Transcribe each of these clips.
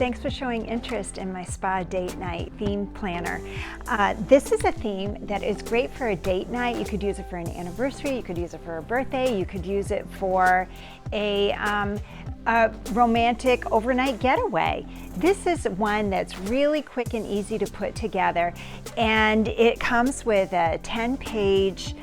Thanks for showing interest in my spa date night theme planner. This is a theme that is great for a date night. You could use it for an anniversary, you could use it for a birthday, you could use it for a romantic overnight getaway. This is one that's really quick and easy to put together, and it comes with a 10-page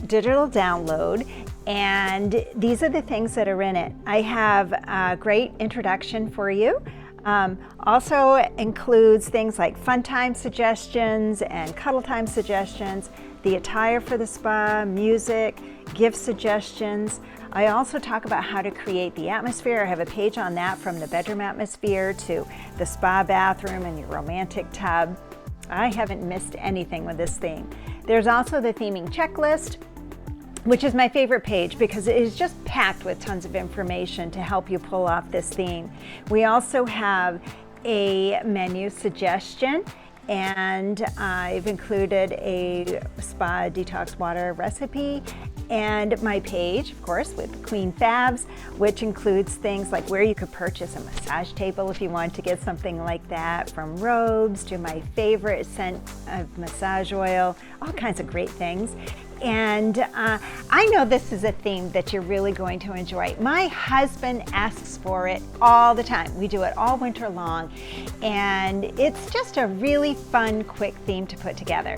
digital download, and these are the things that are in it. I have a great introduction for you. Also includes things like fun time suggestions and cuddle time suggestions, the attire for the spa, music, gift suggestions. I also talk about how to create the atmosphere. I have a page on that, from the bedroom atmosphere to the spa bathroom and your romantic tub. I haven't missed anything with this theme. There's also the theming checklist, which is my favorite page because it is just packed with tons of information to help you pull off this theme. We also have a menu suggestion, and I've included a spa detox water recipe, and my page, of course, with Queen Fabs, which includes things like where you could purchase a massage table if you want to get something like that, from robes to my favorite scent of massage oil, all kinds of great things. And I know this is a theme that you're really going to enjoy. My husband asks for it all the time. We do it all winter long, and it's just a really fun, quick theme to put together.